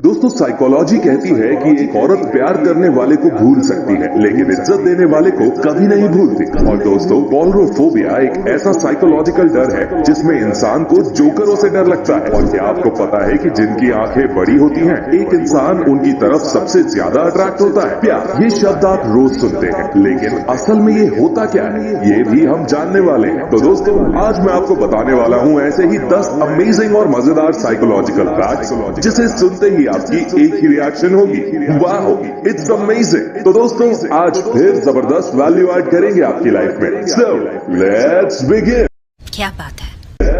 दोस्तों साइकोलॉजी कहती है कि एक औरत प्यार करने वाले को भूल सकती है लेकिन इज्जत देने वाले को कभी नहीं भूलती। और दोस्तों कॉलरोफोबिया एक ऐसा साइकोलॉजिकल डर है जिसमें इंसान को जोकरों से डर लगता है। और क्या आपको पता है कि जिनकी आंखें बड़ी होती हैं एक इंसान उनकी तरफ सबसे ज्यादा अट्रैक्ट होता है। प्यार ये शब्द आप रोज सुनते हैं लेकिन असल में ये होता क्या है ये भी हम जानने वाले हैं। तो दोस्तों आज मैं आपको बताने वाला हूँ ऐसे ही 10 अमेजिंग और मजेदार साइकोलॉजिकल फैक्ट्स जिसे सुनते ही आपकी एक ही रिएक्शन होगी, वाह इट्स अमेजिंग। तो दोस्तों आज फिर जबरदस्त वैल्यू ऐड करेंगे आपकी लाइफ में। So let's begin. क्या बात है।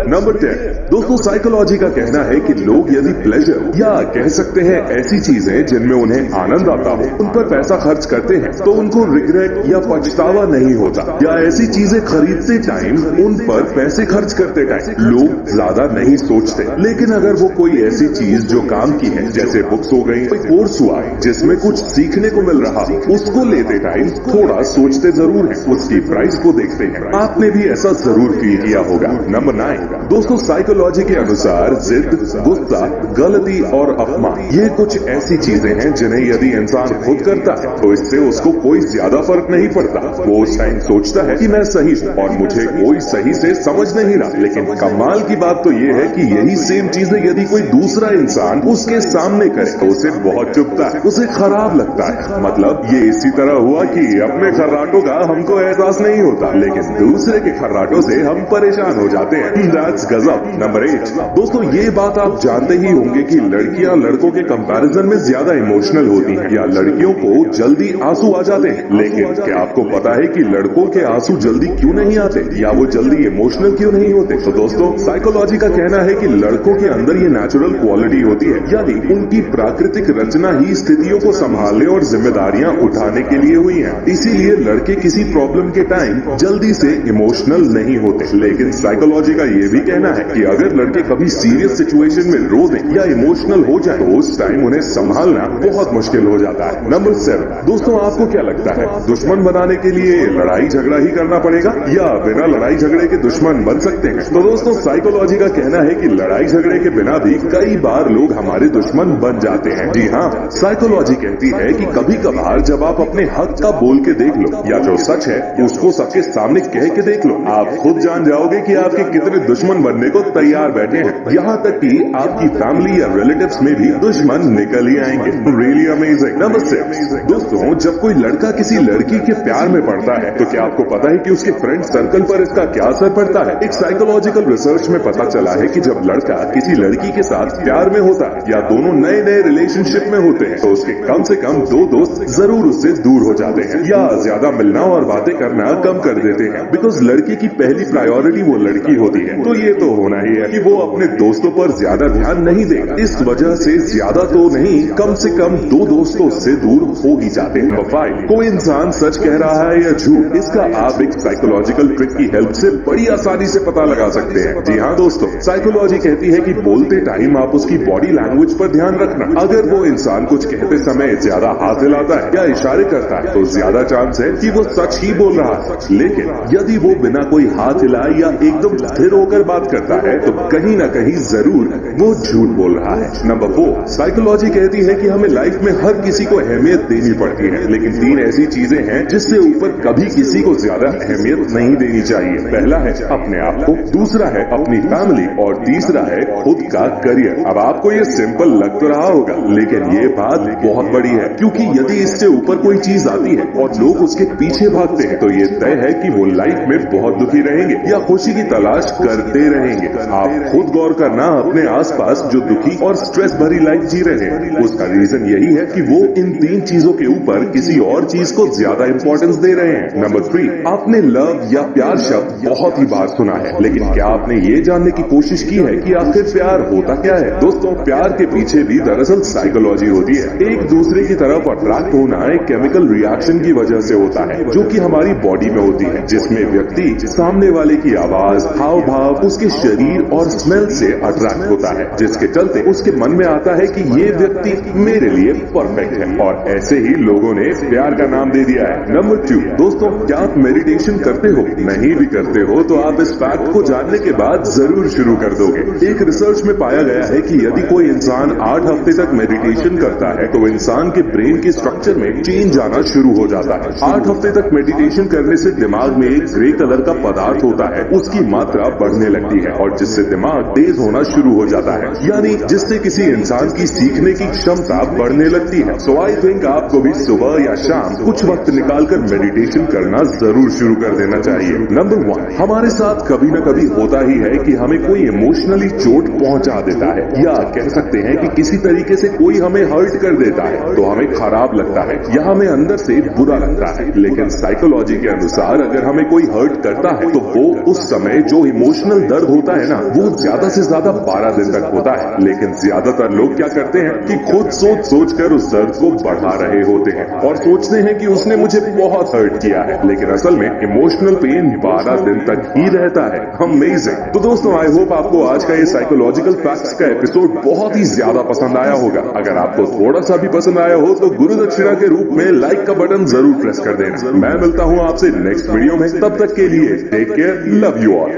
नंबर 10 दोस्तों साइकोलॉजी का कहना है कि लोग यदि प्लेजर या कह सकते हैं ऐसी चीजें जिनमें उन्हें आनंद आता हो उन पर पैसा खर्च करते हैं तो उनको रिग्रेट या पछतावा नहीं होता। या ऐसी चीजें खरीदते टाइम उन पर पैसे खर्च करते टाइम लोग ज्यादा नहीं सोचते। लेकिन अगर वो कोई ऐसी चीज जो काम की है जैसे बुक्स हो गई, कोई कोर्स हुआ जिसमें कुछ सीखने को मिल रहा उसको लेते टाइम थोड़ा सोचते जरूर है, उसकी प्राइस को देखते हैं। आपने भी ऐसा जरूर फील किया होगा। नंबर 9 दोस्तों साइकोलॉजी के अनुसार जिद, गुस्सा, गलती और अपमान ये कुछ ऐसी चीजें हैं जिन्हें यदि इंसान खुद करता है तो इससे उसको कोई ज्यादा फर्क नहीं पड़ता। वो उस टाइम सोचता है कि मैं सही हूं और मुझे कोई सही से समझ नहीं रहा। लेकिन कमाल की बात तो ये है कि यही सेम चीजें यदि कोई दूसरा इंसान उसके सामने करे तो उसे बहुत चुभता है, उसे खराब लगता है। मतलब ये इसी तरह हुआ कि अपने खर्राटों का हमको एहसास नहीं होता लेकिन दूसरे के खर्राटों से हम परेशान हो जाते हैं। That's गजब। नंबर 8 दोस्तों ये बात आप जानते ही होंगे कि लड़कियां लड़कों के कंपैरिजन में ज्यादा इमोशनल होती हैं या लड़कियों को जल्दी आंसू आ जाते हैं। लेकिन क्या आपको पता है कि लड़कों के आंसू जल्दी क्यों नहीं आते या वो जल्दी इमोशनल क्यों नहीं होते? तो दोस्तों साइकोलॉजी का कहना है कि लड़कों के अंदर ये नेचुरल क्वालिटी होती है, यानी उनकी प्राकृतिक रचना ही स्थितियों को संभालने और जिम्मेदारियां उठाने के लिए हुई है। इसीलिए लड़के किसी प्रॉब्लम के टाइम जल्दी से इमोशनल नहीं होते। लेकिन साइकोलॉजी का ये भी कहना है कि अगर लड़के कभी सीरियस सिचुएशन में रो दें या इमोशनल हो जाए तो उस टाइम उन्हें संभालना बहुत मुश्किल हो जाता है। नंबर 7 दोस्तों आपको क्या लगता है दुश्मन बनाने के लिए लड़ाई झगड़ा ही करना पड़ेगा या बिना लड़ाई झगड़े के दुश्मन बन सकते हैं? तो दोस्तों साइकोलॉजी का कहना है कि लड़ाई झगड़े के बिना भी कई बार लोग हमारे दुश्मन बन जाते हैं। जी हाँ, साइकोलॉजी कहती है कि कभी कभार जब आप अपने हक का बोल के देख लो या जो सच है उसको सबके सामने कह के देख लो, आप खुद जान जाओगे कि आपके कितने दुश्मन बनने को तैयार बैठे हैं। यहाँ तक कि आपकी फैमिली या रिलेटिव्स में भी दुश्मन निकल ही आएंगे। Really amazing. नंबर 6 दोस्तों जब कोई लड़का किसी लड़की के प्यार में पड़ता है तो क्या आपको पता है कि उसके फ्रेंड सर्कल पर इसका क्या असर पड़ता है? एक साइकोलॉजिकल रिसर्च में पता चला है कि जब लड़का किसी लड़की के साथ प्यार में होता है या दोनों नए नए रिलेशनशिप में होते हैं तो उसके कम से कम 2 दोस्त जरूर उससे दूर हो जाते हैं या ज्यादा मिलना और बातें करना कम कर देते हैं। बिकॉज लड़के की पहली प्रायोरिटी वो लड़की होती है तो ये तो होना ही है कि वो अपने दोस्तों पर ज्यादा ध्यान नहीं देगा। इस वजह से ज्यादा तो नहीं कम से कम 2 दोस्तों से दूर हो ही जाते हैं। नंबर 5 कोई इंसान सच कह रहा है या झूठ इसका आप एक साइकोलॉजिकल ट्रिक की हेल्प से बड़ी आसानी से पता लगा सकते हैं। जी हाँ दोस्तों साइकोलॉजी कहती है कि बोलते टाइम आप उसकी बॉडी लैंग्वेज पर ध्यान रखना। अगर वो इंसान कुछ कहते समय ज्यादा हाथ हिलाता है या इशारे करता है तो ज्यादा चांस है कि वो सच ही बोल रहा है। लेकिन यदि वो बिना कोई हाथ हिलाए या एकदम स्थिर होकर बात करता है तो कहीं ना कहीं जरूर वो झूठ बोल रहा है। नंबर 4 साइकोलॉजी कहती है कि हमें लाइफ में हर किसी को अहमियत देनी पड़ती है लेकिन 3 ऐसी चीजें हैं जिससे ऊपर कभी किसी को ज्यादा अहमियत नहीं देनी चाहिए। पहला है अपने आप को, दूसरा है अपनी फैमिली और तीसरा है खुद का करियर। अब आपको ये सिंपल लग तो रहा होगा लेकिन ये बात बहुत बड़ी है क्योंकि यदि इससे ऊपर कोई चीज आती है और लोग उसके पीछे भागते हैं तो ये तय है कि वो लाइफ में बहुत दुखी रहेंगे या खुशी की तलाश करते रहेंगे। आप खुद गौर करना अपने आसपास जो दुखी और स्ट्रेस भरी लाइफ जी रहे हैं उसका रीजन यही है कि वो इन 3 चीजों के ऊपर किसी और चीज को ज्यादा इंपॉर्टेंस दे रहे हैं। नंबर 3 आपने लव या प्यार शब्द बहुत ही बार सुना है लेकिन क्या आपने ये जानने की कोशिश की है कि आखिर प्यार होता क्या है? दोस्तों प्यार के पीछे भी दरअसल साइकोलॉजी होती है। एक दूसरे की तरफ अट्रैक्ट होना एक केमिकल रिएक्शन की वजह से होता है जो कि हमारी बॉडी में होती है जिसमें व्यक्ति सामने वाले की आवाज, हाव भाव उसके शरीर और स्मेल से अट्रैक्ट होता है, जिसके चलते उसके मन में आता है कि ये व्यक्ति मेरे लिए परफेक्ट है, और ऐसे ही लोगों ने प्यार का नाम दे दिया है। नंबर 2, दोस्तों क्या आप मेडिटेशन करते हो? नहीं भी करते हो तो आप इस फैक्ट को जानने के बाद जरूर शुरू कर दोगे। एक रिसर्च में पाया गया है कि यदि कोई इंसान 8 हफ्ते तक मेडिटेशन करता है तो इंसान के ब्रेन के स्ट्रक्चर में चेंज आना शुरू हो जाता है। 8 हफ्ते तक मेडिटेशन करने से दिमाग में एक ग्रे कलर का पदार्थ होता है, उसकी मात्रा बढ़ने लगती है और जिससे दिमाग तेज होना शुरू हो जाता है, यानी जिससे किसी इंसान की सीखने की क्षमता बढ़ने लगती है। सो आई थिंक आपको भी सुबह या शाम कुछ वक्त निकालकर मेडिटेशन करना जरूर शुरू कर देना चाहिए। नंबर 1, हमारे साथ कभी न कभी होता ही है कि हमें कोई इमोशनली चोट पहुंचा देता है, या कह सकते हैं कि किसी तरीके से कोई हमें हर्ट कर देता है तो हमें खराब लगता है या हमें अंदर से बुरा लगता है। लेकिन साइकोलॉजी के अनुसार अगर हमें कोई हर्ट करता है तो वो उस समय जो इमोशनल दर्द होता है ना, वो ज्यादा से ज्यादा 12 दिन तक होता है। लेकिन ज्यादातर लोग क्या करते हैं कि खुद सोच सोच कर उस दर्द को बढ़ा रहे होते हैं और सोचते हैं कि उसने मुझे बहुत हर्ट किया है, लेकिन असल में इमोशनल पेन 12 दिन तक ही रहता है। अमेजिंग। तो दोस्तों आई होप आपको आज का ये साइकोलॉजिकल फैक्ट्स का एपिसोड बहुत ही ज्यादा पसंद आया होगा। अगर आपको थोड़ा सा भी पसंद आया हो तो गुरु दक्षिणा के रूप में लाइक का बटन जरूर प्रेस कर देना। मैं मिलता हूं आपसे नेक्स्ट वीडियो में, तब तक के लिए take care, love you all.